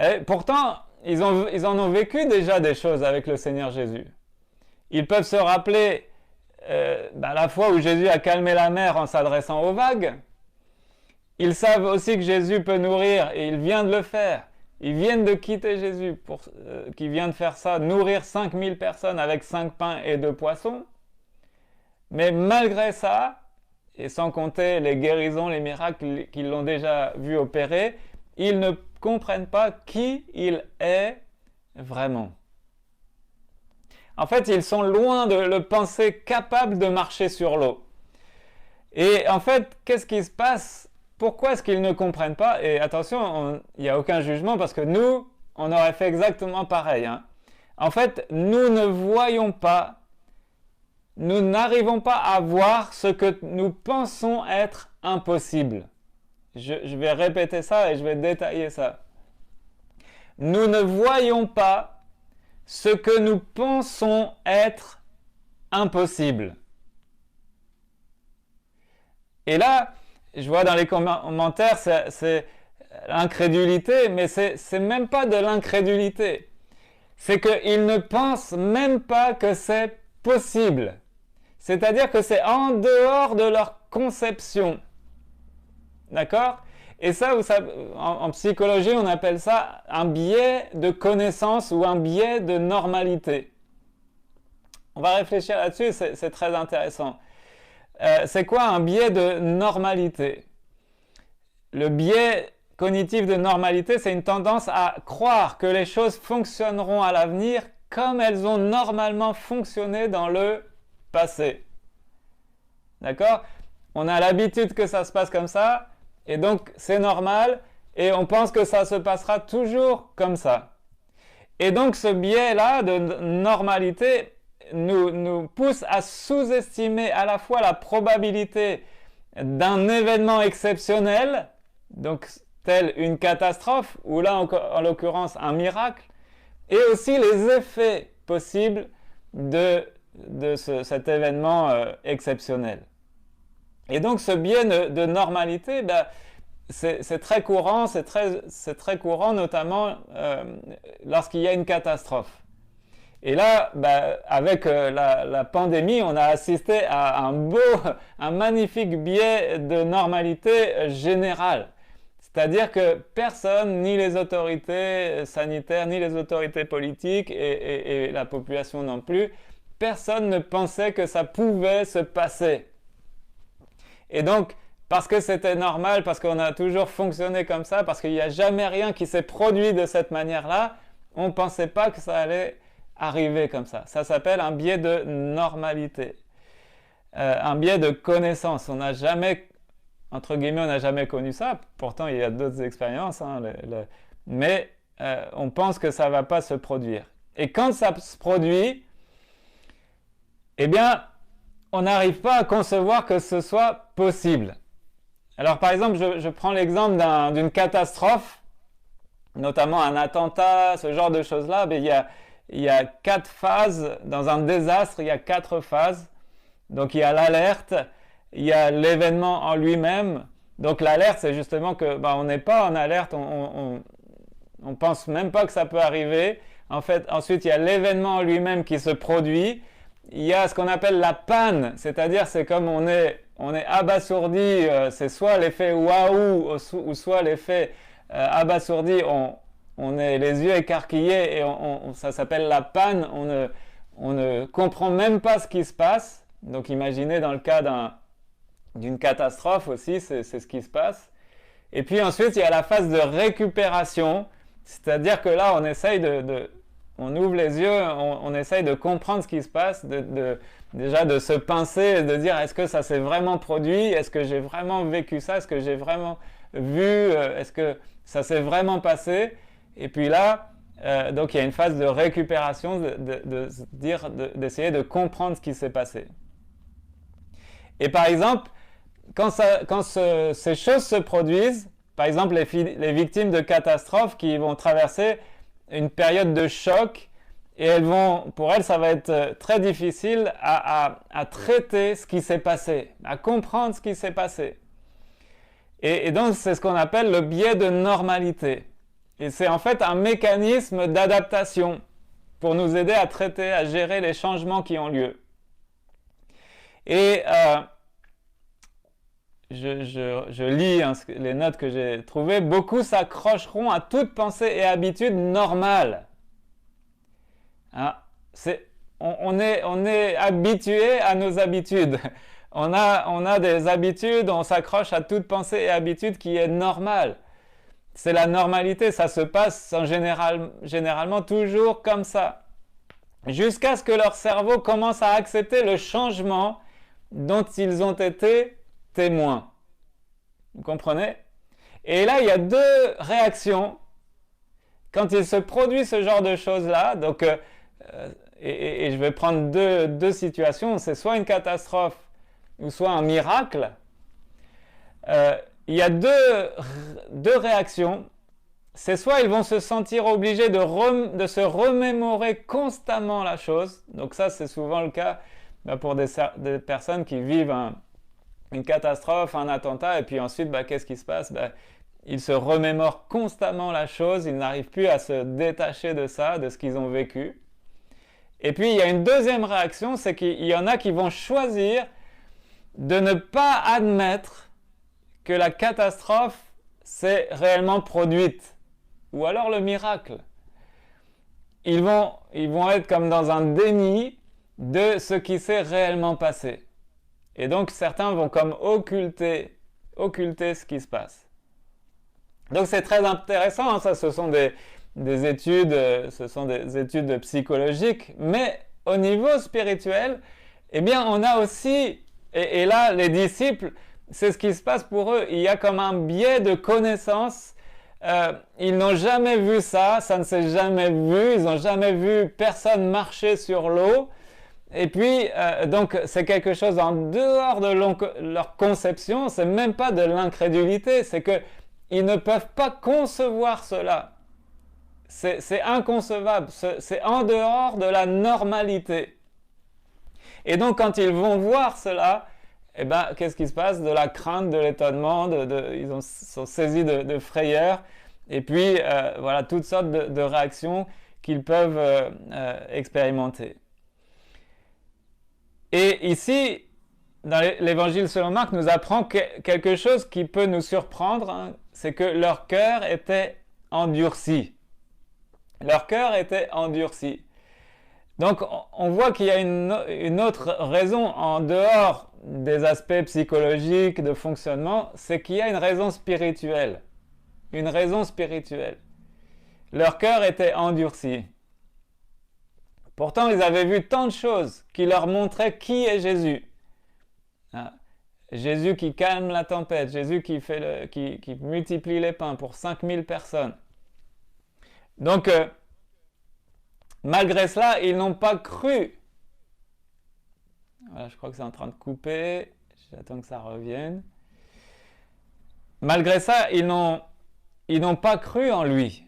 Et pourtant, ils en ont vécu déjà des choses avec le Seigneur Jésus. Ils peuvent se rappeler la fois où Jésus a calmé la mer en s'adressant aux vagues. Ils savent aussi que Jésus peut nourrir, et il vient de le faire. Ils viennent de quitter Jésus, qui vient de faire ça, nourrir 5000 personnes avec 5 pains et 2 poissons. Mais malgré ça, et sans compter les guérisons, les miracles qu'ils l'ont déjà vu opérer, ils ne comprennent pas qui il est vraiment. En fait, ils sont loin de le penser capable de marcher sur l'eau. Et en fait, qu'est-ce qui se passe? Pourquoi est-ce qu'ils ne comprennent pas? Et attention, il n'y a aucun jugement parce que nous, on aurait fait exactement pareil. En fait, nous ne voyons pas, nous n'arrivons pas à voir ce que nous pensons être impossible. Je vais répéter ça et je vais détailler ça. Nous ne voyons pas ce que nous pensons être impossible. Et là, je vois dans les commentaires, c'est l'incrédulité, mais c'est même pas de l'incrédulité. C'est qu'ils ne pensent même pas que c'est possible. C'est-à-dire que c'est en dehors de leur conception. D'accord? Et ça, en psychologie, on appelle ça un biais de connaissance ou un biais de normalité. On va réfléchir là-dessus, c'est très intéressant. C'est quoi un biais de normalité? Le biais cognitif de normalité, c'est une tendance à croire que les choses fonctionneront à l'avenir comme elles ont normalement fonctionné dans le passé. D'accord? On a l'habitude que ça se passe comme ça, et donc c'est normal, et on pense que ça se passera toujours comme ça. Et donc ce biais-là de normalité nous pousse à sous-estimer à la fois la probabilité d'un événement exceptionnel, donc tel une catastrophe, ou là en l'occurrence un miracle, et aussi les effets possibles de cet événement exceptionnel. Et donc ce biais de normalité, c'est très courant, c'est très courant notamment lorsqu'il y a une catastrophe. Et là, avec la pandémie, on a assisté à un magnifique biais de normalité générale. C'est-à-dire que personne, ni les autorités sanitaires, ni les autorités politiques et la population non plus, personne ne pensait que ça pouvait se passer. Et donc, parce que c'était normal, parce qu'on a toujours fonctionné comme ça, parce qu'il n'y a jamais rien qui s'est produit de cette manière-là, on ne pensait pas que ça allait arriver comme ça. Ça s'appelle un biais de normalité, un biais de connaissance. On n'a jamais, entre guillemets, on n'a jamais connu ça. Pourtant, il y a d'autres expériences, hein, mais on pense que ça ne va pas se produire. Et quand ça se produit, eh bien, on n'arrive pas à concevoir que ce soit possible. Alors, par exemple, je prends l'exemple d'une catastrophe, notamment un attentat, ce genre de choses-là. Mais il y a 4 phases. Dans un désastre, il y a 4 phases. Donc, il y a l'alerte, il y a l'événement en lui-même. Donc, l'alerte, c'est justement que on n'est pas en alerte, on pense même pas que ça peut arriver. En fait, ensuite, il y a l'événement en lui-même qui se produit. Il y a ce qu'on appelle la panne, c'est-à-dire c'est comme on est abasourdi, c'est soit l'effet waouh ou soit l'effet abasourdi, on est les yeux écarquillés et ça s'appelle la panne, on ne comprend même pas ce qui se passe. Donc imaginez dans le cas d'une catastrophe aussi, c'est ce qui se passe. Et puis ensuite il y a la phase de récupération, c'est-à-dire que là on essaye on ouvre les yeux, on essaye de comprendre ce qui se passe, déjà de se pincer, de dire est-ce que ça s'est vraiment produit, est-ce que j'ai vraiment vécu ça, est-ce que j'ai vraiment vu, est-ce que ça s'est vraiment passé. Et puis là, donc il y a une phase de récupération, d'essayer de comprendre ce qui s'est passé. Et par exemple, quand ces choses se produisent, par exemple les victimes de catastrophes qui vont traverser une période de choc, et pour elles, ça va être très difficile à traiter ce qui s'est passé, à comprendre ce qui s'est passé. Et donc, c'est ce qu'on appelle le biais de normalité. Et c'est en fait un mécanisme d'adaptation pour nous aider à traiter, à gérer les changements qui ont lieu. Et je lis les notes que j'ai trouvées. Beaucoup s'accrocheront à toute pensée et habitude normale. Hein, on est habitué à nos habitudes. On a des habitudes, on s'accroche à toute pensée et habitude qui est normale. C'est la normalité, ça se passe généralement toujours comme ça. Jusqu'à ce que leur cerveau commence à accepter le changement dont ils ont été témoins. Vous comprenez? Et là, il y a 2 réactions quand il se produit ce genre de choses-là. Donc, et je vais prendre deux situations. C'est soit une catastrophe ou soit un miracle. Il y a deux réactions. C'est soit ils vont se sentir obligés de se remémorer constamment la chose. Donc ça, c'est souvent le cas pour des personnes qui vivent une catastrophe, un attentat, et puis ensuite, qu'est-ce qui se passe? Ils se remémorent constamment la chose, ils n'arrivent plus à se détacher de ça, de ce qu'ils ont vécu. Et puis, il y a une deuxième réaction, c'est qu'il y en a qui vont choisir de ne pas admettre que la catastrophe s'est réellement produite, ou alors le miracle. Ils vont être comme dans un déni de ce qui s'est réellement passé. Et donc certains vont comme occulter ce qui se passe. Donc c'est très intéressant, hein, ça ce sont des études psychologiques, mais au niveau spirituel, eh bien on a aussi, et là les disciples, c'est ce qui se passe pour eux, il y a comme un biais de connaissance. Ils n'ont jamais vu ça, ça ne s'est jamais vu, ils n'ont jamais vu personne marcher sur l'eau. Et puis, donc, c'est quelque chose en dehors de leur conception, c'est même pas de l'incrédulité, c'est qu'ils ne peuvent pas concevoir cela. C'est inconcevable, c'est en dehors de la normalité. Et donc, quand ils vont voir cela, eh ben, qu'est-ce qui se passe? De la crainte, de l'étonnement, ils sont saisis de frayeur, et puis voilà toutes sortes de réactions qu'ils peuvent expérimenter. Et ici, dans l'évangile selon Marc, nous apprend quelque chose qui peut nous surprendre, hein, c'est que leur cœur était endurci. Leur cœur était endurci. Donc on voit qu'il y a une autre raison en dehors des aspects psychologiques, de fonctionnement, c'est qu'il y a une raison spirituelle. Une raison spirituelle. Leur cœur était endurci. Pourtant, ils avaient vu tant de choses qui leur montraient qui est Jésus. Hein? Jésus qui calme la tempête, Jésus qui multiplie les pains pour 5000 personnes. Donc, malgré cela, ils n'ont pas cru. Voilà, je crois que c'est en train de couper. J'attends que ça revienne. Malgré ça, ils n'ont pas cru en lui.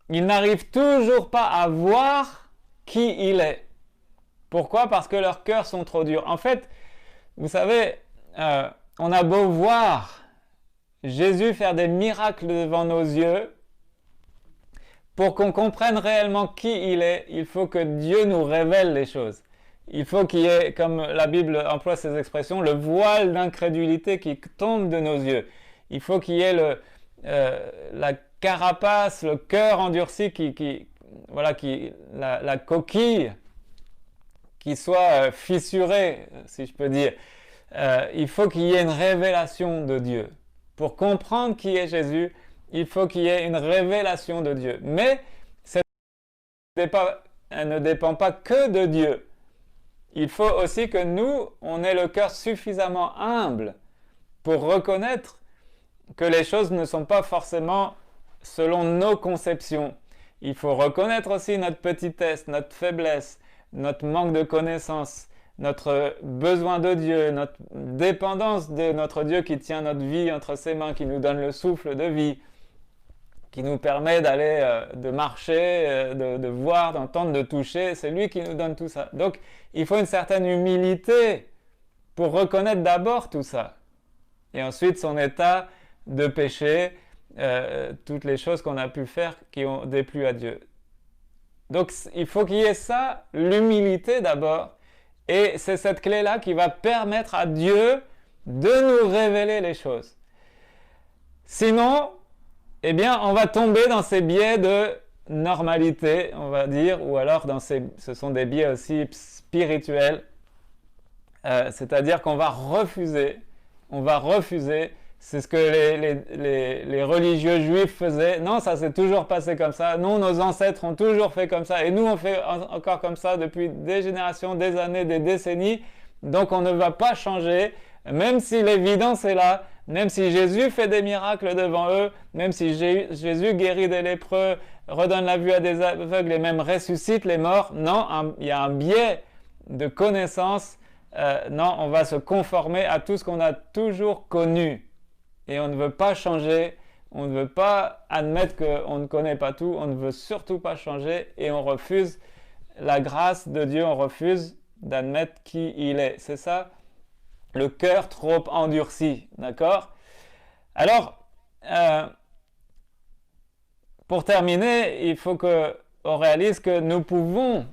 Ils n'arrivent toujours pas à voir qui il est. Pourquoi? Parce que leurs cœurs sont trop durs. En fait, vous savez, on a beau voir Jésus faire des miracles devant nos yeux, pour qu'on comprenne réellement qui il est, il faut que Dieu nous révèle les choses. Il faut qu'il y ait, comme la Bible emploie ces expressions, le voile d'incrédulité qui tombe de nos yeux. Il faut qu'il y ait la carapace, le cœur endurci, la coquille qui soit fissurée, si je peux dire. Il faut qu'il y ait une révélation de Dieu. Pour comprendre qui est Jésus, il faut qu'il y ait une révélation de Dieu. Mais elle ne dépend pas que de Dieu. Il faut aussi que nous, on ait le cœur suffisamment humble pour reconnaître que les choses ne sont pas forcément selon nos conceptions. Il faut reconnaître aussi notre petitesse, notre faiblesse, notre manque de connaissance, notre besoin de Dieu, notre dépendance de notre Dieu qui tient notre vie entre ses mains, qui nous donne le souffle de vie, qui nous permet d'aller, de marcher, de voir, d'entendre, de toucher. C'est lui qui nous donne tout ça. Donc, il faut une certaine humilité pour reconnaître d'abord tout ça. Et ensuite, son état de péché, toutes les choses qu'on a pu faire qui ont déplu à Dieu. Donc, il faut qu'il y ait ça, l'humilité d'abord. Et c'est cette clé-là qui va permettre à Dieu de nous révéler les choses. Sinon, eh bien, on va tomber dans ces biais de normalité, on va dire, ou alors ce sont des biais aussi spirituels. C'est-à-dire qu'on va refuser, c'est ce que les religieux juifs faisaient. Non, ça s'est toujours passé comme ça. Non, nos ancêtres ont toujours fait comme ça. Et nous, on fait encore comme ça depuis des générations, des années, des décennies. Donc, on ne va pas changer, même si l'évidence est là. Même si Jésus fait des miracles devant eux, même si Jésus guérit des lépreux, redonne la vue à des aveugles et même ressuscite les morts, non, il y a un biais de connaissance. Non, on va se conformer à tout ce qu'on a toujours connu. Et on ne veut pas changer, on ne veut pas admettre qu'on ne connaît pas tout, on ne veut surtout pas changer et on refuse la grâce de Dieu, on refuse d'admettre qui il est. C'est ça? Le cœur trop endurci, d'accord? Alors, pour terminer, il faut qu'on réalise que nous pouvons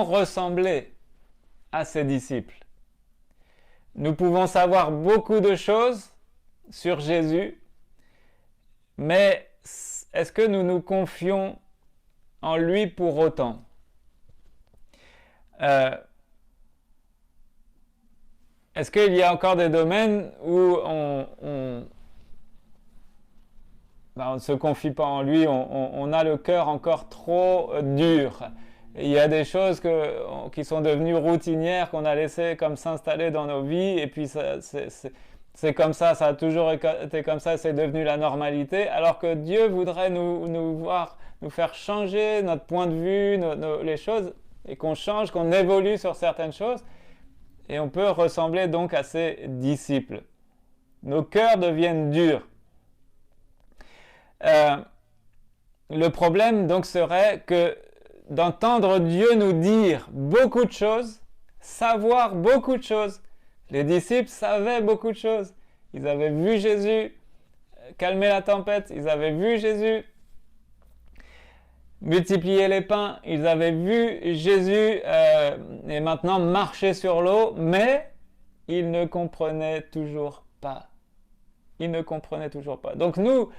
ressembler à ses disciples. Nous pouvons savoir beaucoup de choses sur Jésus, Mais est-ce que nous nous confions en lui pour autant? Est-ce qu'il y a encore des domaines où on ne se confie pas en lui, on a le cœur encore trop dur? Il y a des choses qui sont devenues routinières, qu'on a laissées comme s'installer dans nos vies, et puis c'est comme ça a toujours été comme ça, c'est devenu la normalité, alors que Dieu voudrait nous faire changer notre point de vue, les choses, et qu'on change, qu'on évolue sur certaines choses, et on peut ressembler donc à ses disciples. Nos cœurs deviennent durs. Le problème donc serait que d'entendre Dieu nous dire beaucoup de choses, savoir beaucoup de choses. Les disciples savaient beaucoup de choses. Ils avaient vu Jésus calmer la tempête, ils avaient vu Jésus multiplier les pains, ils avaient vu Jésus et maintenant marcher sur l'eau, mais ils ne comprenaient toujours pas. Ils ne comprenaient toujours pas. Donc nous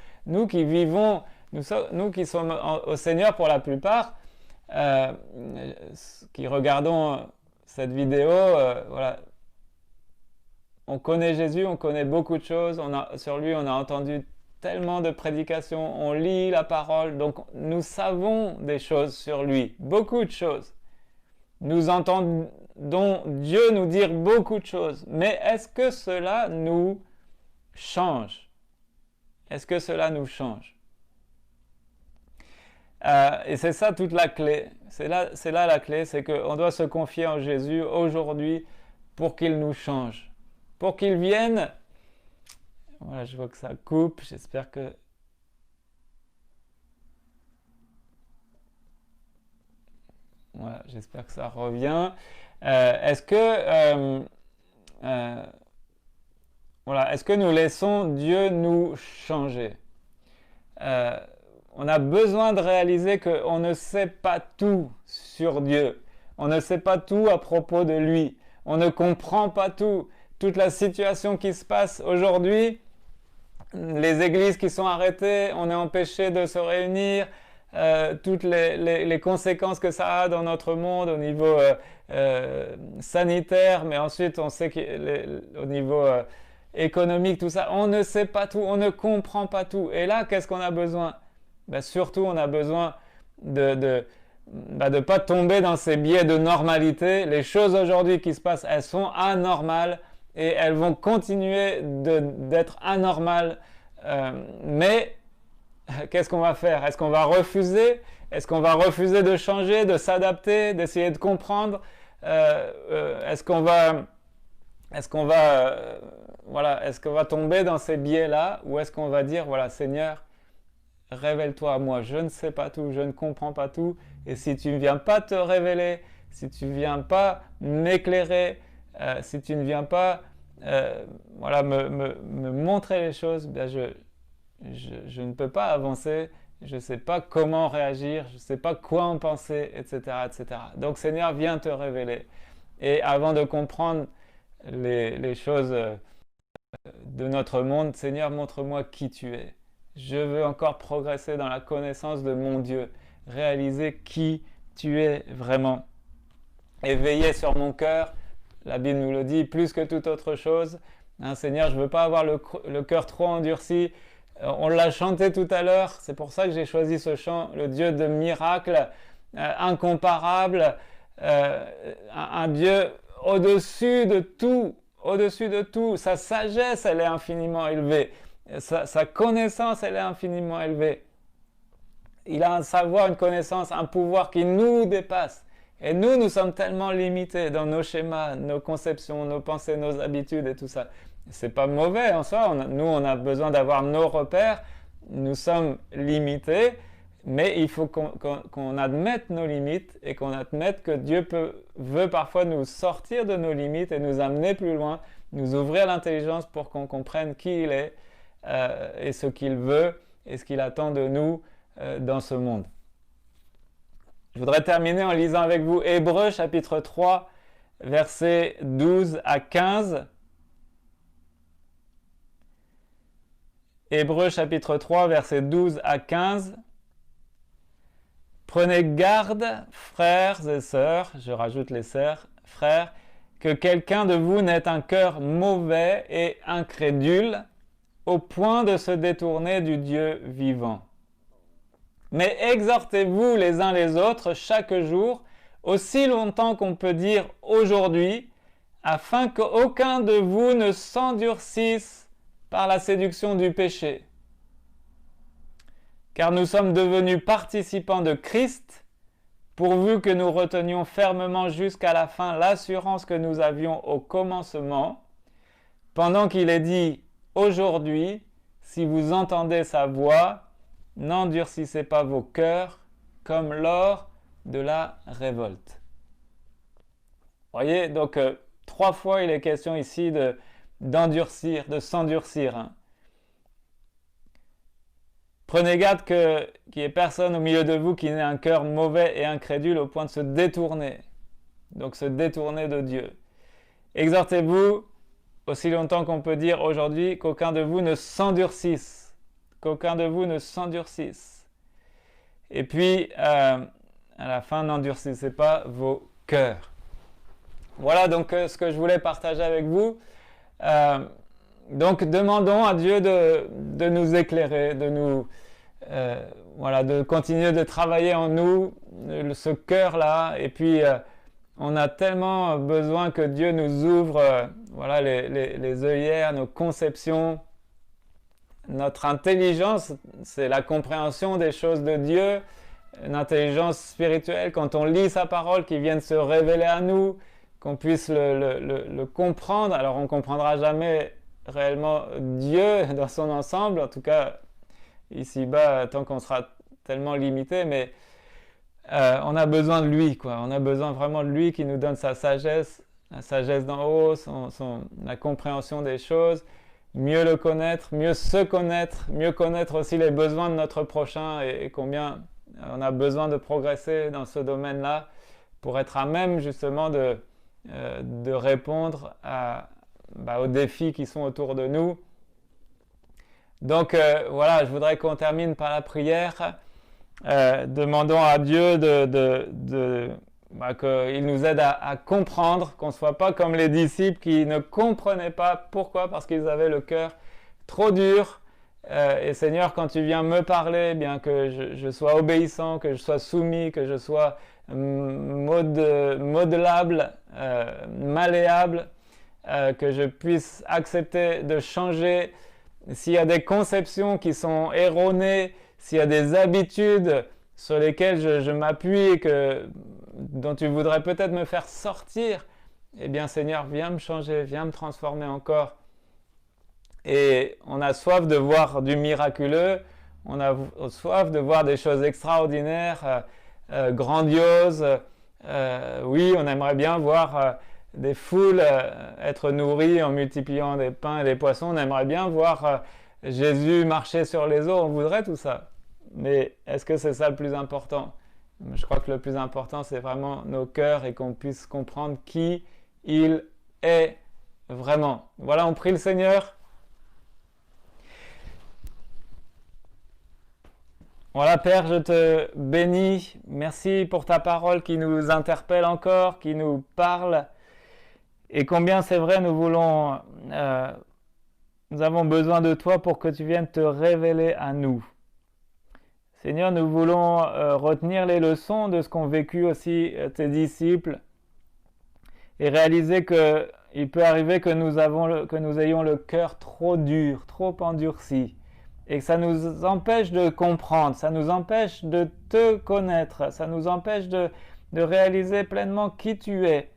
qui vivons, nous qui sommes au Seigneur pour la plupart, qui regardons cette vidéo, voilà, on connaît Jésus, on connaît beaucoup de choses, sur lui on a entendu tellement de prédications, on lit la parole, donc nous savons des choses sur lui, beaucoup de choses. Nous entendons Dieu nous dire beaucoup de choses, mais est-ce que cela nous change? Est-ce que cela nous change? Et c'est ça toute la clé. C'est là la clé, c'est qu'on doit se confier en Jésus aujourd'hui pour qu'il nous change. Pour qu'il vienne. Voilà, je vois que ça coupe. J'espère que. Voilà, j'espère que ça revient. Est-ce que. Voilà, est-ce que nous laissons Dieu nous changer? On a besoin de réaliser qu'on ne sait pas tout sur Dieu. On ne sait pas tout à propos de lui. On ne comprend pas tout. Toute la situation qui se passe aujourd'hui, les églises qui sont arrêtées, on est empêché de se réunir, toutes les conséquences que ça a dans notre monde au niveau sanitaire, mais ensuite on sait qu'au niveau économique, tout ça, on ne sait pas tout, on ne comprend pas tout. Et là, qu'est-ce qu'on a besoin? Surtout, on a besoin de pas tomber dans ces biais de normalité. Les choses aujourd'hui qui se passent, elles sont anormales et elles vont continuer d'être anormales. Mais qu'est-ce qu'on va faire? Est-ce qu'on va refuser? Est-ce qu'on va refuser de changer, de s'adapter, d'essayer de comprendre? Est-ce qu'on va tomber dans ces biais-là, ou est-ce qu'on va dire, voilà, Seigneur, révèle-toi à moi, je ne sais pas tout, je ne comprends pas tout, et si tu ne viens pas te révéler, si tu ne viens pas m'éclairer, si tu ne viens pas voilà, me montrer les choses, bien je ne peux pas avancer, je ne sais pas comment réagir, je ne sais pas quoi en penser, etc., etc. Donc Seigneur, viens te révéler. Et avant de comprendre les choses de notre monde, Seigneur, montre-moi qui tu es. Je veux encore progresser dans la connaissance de mon Dieu, réaliser qui tu es vraiment. Et veiller sur mon cœur, la Bible nous le dit, plus que toute autre chose. Hein, Seigneur, je ne veux pas avoir le cœur trop endurci. On l'a chanté tout à l'heure, c'est pour ça que j'ai choisi ce chant, le Dieu de miracles, incomparable, un Dieu au-dessus de tout, au-dessus de tout. Sa sagesse, elle est infiniment élevée. Sa connaissance, elle est infiniment élevée. Il a un savoir, une connaissance, un pouvoir qui nous dépasse. Et nous sommes tellement limités dans nos schémas, nos conceptions, nos pensées, nos habitudes et tout ça. C'est pas mauvais en soi. On a besoin d'avoir nos repères. Nous sommes limités, mais il faut qu'on admette nos limites et qu'on admette que Dieu veut parfois nous sortir de nos limites et nous amener plus loin, nous ouvrir l'intelligence pour qu'on comprenne qui il est et ce qu'il veut et ce qu'il attend de nous dans ce monde. Je voudrais terminer en lisant avec vous Hébreux chapitre 3, versets 12 à 15. Hébreux chapitre 3, versets 12 à 15. Prenez garde, frères et sœurs, je rajoute les sœurs, frères, que quelqu'un de vous n'ait un cœur mauvais et incrédule, au point de se détourner du Dieu vivant. Mais exhortez-vous les uns les autres chaque jour, aussi longtemps qu'on peut dire aujourd'hui, afin qu'aucun de vous ne s'endurcisse par la séduction du péché. Car nous sommes devenus participants de Christ, pourvu que nous retenions fermement jusqu'à la fin l'assurance que nous avions au commencement, pendant qu'il est dit « Aujourd'hui, si vous entendez sa voix, n'endurcissez pas vos cœurs comme lors de la révolte. » Voyez, donc 3 fois il est question ici d'endurcir, de s'endurcir. Hein. Prenez garde qu'il n'y ait personne au milieu de vous qui n'ait un cœur mauvais et incrédule au point de se détourner. Donc se détourner de Dieu. Exhortez-vous, aussi longtemps qu'on peut dire aujourd'hui, qu'aucun de vous ne s'endurcisse. Qu'aucun de vous ne s'endurcisse. Et puis, à la fin, n'endurcissez pas vos cœurs. Voilà donc ce que je voulais partager avec vous. Donc demandons à Dieu de nous éclairer, de continuer de travailler en nous, ce cœur-là. Et puis, on a tellement besoin que Dieu nous ouvre les œillères, nos conceptions. Notre intelligence, c'est la compréhension des choses de Dieu, une intelligence spirituelle, quand on lit sa parole, qui vienne se révéler à nous, qu'on puisse le comprendre. Alors on ne comprendra jamais réellement Dieu dans son ensemble, en tout cas ici-bas, tant qu'on sera tellement limité, mais on a besoin de lui, quoi. On a besoin vraiment de lui qui nous donne sa sagesse, la sagesse d'en haut, la compréhension des choses, mieux le connaître, mieux se connaître, mieux connaître aussi les besoins de notre prochain et combien on a besoin de progresser dans ce domaine-là pour être à même justement de répondre aux défis qui sont autour de nous. Donc je voudrais qu'on termine par la prière. Demandons à Dieu qu'il nous aide à comprendre, qu'on ne soit pas comme les disciples qui ne comprenaient pas. Pourquoi? Parce qu'ils avaient le cœur trop dur. Et Seigneur, quand tu viens me parler, bien que je sois obéissant, que je sois soumis, que je sois modelable, malléable, que je puisse accepter de changer. S'il y a des conceptions qui sont erronées, s'il y a des habitudes sur lesquelles je m'appuie et dont tu voudrais peut-être me faire sortir, eh bien Seigneur, viens me changer, viens me transformer encore. Et on a soif de voir du miraculeux, on a soif de voir des choses extraordinaires, grandioses. Oui, on aimerait bien voir des foules être nourries en multipliant des pains et des poissons. On aimerait bien voir Jésus marcher sur les eaux, on voudrait tout ça. Mais est-ce que c'est ça le plus important? Je crois que le plus important, c'est vraiment nos cœurs et qu'on puisse comprendre qui il est vraiment. Voilà, on prie le Seigneur. Voilà, Père, je te bénis. Merci pour ta parole qui nous interpelle encore, qui nous parle. Et combien c'est vrai, nous avons besoin de toi pour que tu viennes te révéler à nous. Seigneur, nous voulons retenir les leçons de ce qu'ont vécu aussi tes disciples et réaliser qu'il peut arriver que nous ayons le cœur trop dur, trop endurci, et que ça nous empêche de comprendre, ça nous empêche de te connaître, ça nous empêche de réaliser pleinement qui tu es.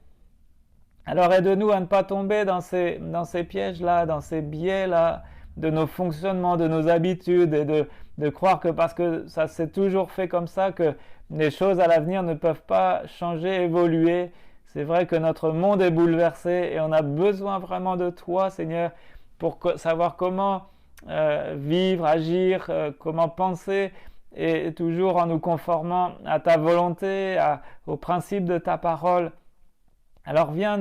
Alors aide-nous à ne pas tomber dans ces pièges-là, dans ces biais-là, de nos fonctionnements, de nos habitudes, et de croire que parce que ça s'est toujours fait comme ça, que les choses à l'avenir ne peuvent pas changer, évoluer. C'est vrai que notre monde est bouleversé et on a besoin vraiment de toi, Seigneur, pour savoir comment vivre, agir, comment penser, et toujours en nous conformant à ta volonté, aux principes de ta parole. Alors viens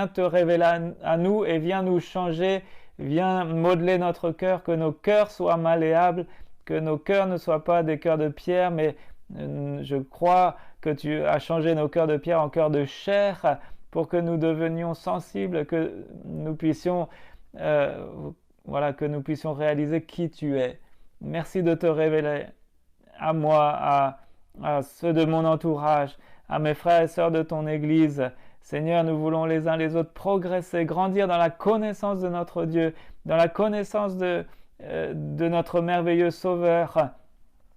te révéler à nous et viens nous changer, Viens modeler notre cœur, que nos cœurs soient malléables, que nos cœurs ne soient pas des cœurs de pierre, mais je crois que tu as changé nos cœurs de pierre en cœurs de chair pour que nous devenions sensibles, que nous puissions, que nous puissions réaliser qui tu es. Merci de te révéler à moi, à ceux de mon entourage, à mes frères et sœurs de ton Église. Seigneur, nous voulons les uns les autres progresser, grandir dans la connaissance de notre Dieu, dans la connaissance de notre merveilleux Sauveur.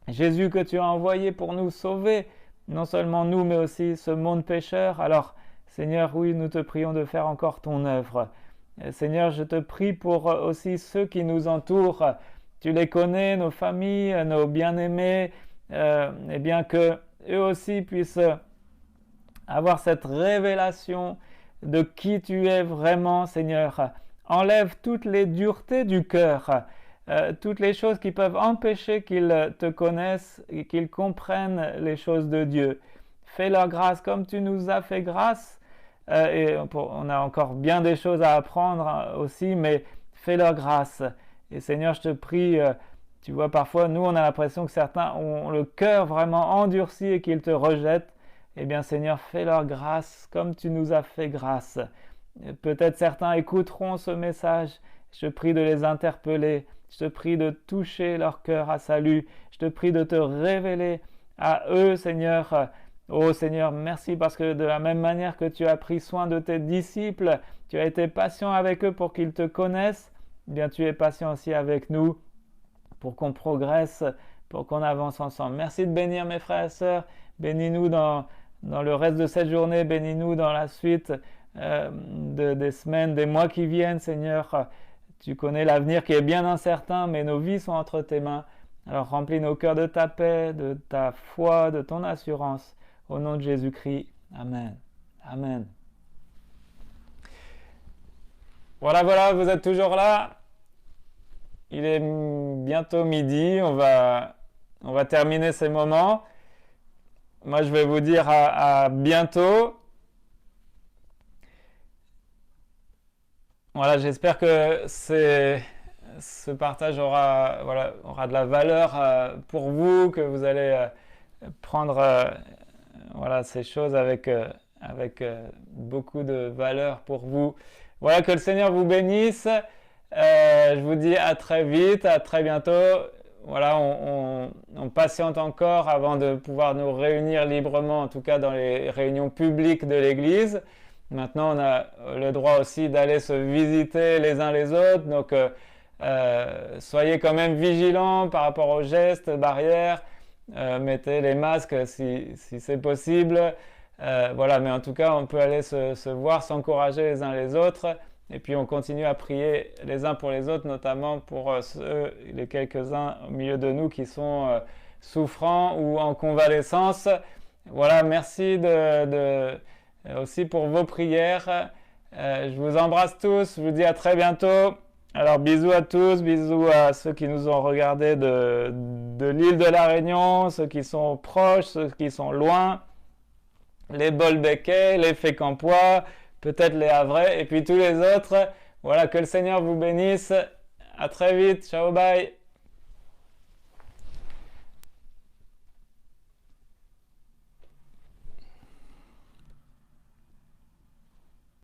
Jésus que tu as envoyé pour nous sauver, non seulement nous, mais aussi ce monde pécheur. Alors, Seigneur, oui, nous te prions de faire encore ton œuvre. Seigneur, je te prie pour aussi ceux qui nous entourent. Tu les connais, nos familles, nos bien-aimés, et bien que eux aussi puissent avoir cette révélation de qui tu es vraiment, Seigneur. Enlève toutes les duretés du cœur, toutes les choses qui peuvent empêcher qu'ils te connaissent et qu'ils comprennent les choses de Dieu. Fais-leur grâce comme tu nous as fait grâce. On a encore bien des choses à apprendre aussi, mais fais-leur grâce. Et Seigneur, je te prie, tu vois, parfois, nous, on a l'impression que certains ont le cœur vraiment endurci et qu'ils te rejettent. Eh bien, Seigneur, fais-leur grâce comme tu nous as fait grâce. Peut-être certains écouteront ce message. Je te prie de les interpeller. Je te prie de toucher leur cœur à salut. Je te prie de te révéler à eux, Seigneur. Oh Seigneur, merci parce que de la même manière que tu as pris soin de tes disciples, tu as été patient avec eux pour qu'ils te connaissent, eh bien tu es patient aussi avec nous pour qu'on progresse, pour qu'on avance ensemble. Merci de bénir mes frères et sœurs. Bénis-nous dans le reste de cette journée. Bénis-nous dans la suite des semaines, des mois qui viennent, Seigneur. Tu connais l'avenir qui est bien incertain, mais nos vies sont entre tes mains. Alors remplis nos cœurs de ta paix, de ta foi, de ton assurance. Au nom de Jésus-Christ. Amen. Amen. Voilà, vous êtes toujours là. Il est bientôt midi. On va terminer ces moments. Moi, je vais vous dire à bientôt. Voilà, j'espère que ce partage aura de la valeur pour vous, que vous allez prendre ces choses avec beaucoup de valeur pour vous. Voilà, que le Seigneur vous bénisse. Je vous dis à très vite, à très bientôt. Voilà, on patiente encore avant de pouvoir nous réunir librement, en tout cas dans les réunions publiques de l'Église. Maintenant, on a le droit aussi d'aller se visiter les uns les autres. Donc, soyez quand même vigilants par rapport aux gestes barrières. Mettez les masques si c'est possible. Mais en tout cas, on peut aller se voir, s'encourager les uns les autres. Et puis, on continue à prier les uns pour les autres, notamment pour les quelques-uns au milieu de nous qui sont souffrants ou en convalescence. Voilà, merci aussi pour vos prières. Je vous embrasse tous. Je vous dis à très bientôt. Alors, bisous à tous, bisous à ceux qui nous ont regardés de l'île de la Réunion, ceux qui sont proches, ceux qui sont loin, les Bolbecquais, les Fécampois, peut-être les Havrais, et puis tous les autres. Voilà, que le Seigneur vous bénisse. À très vite. Ciao, bye.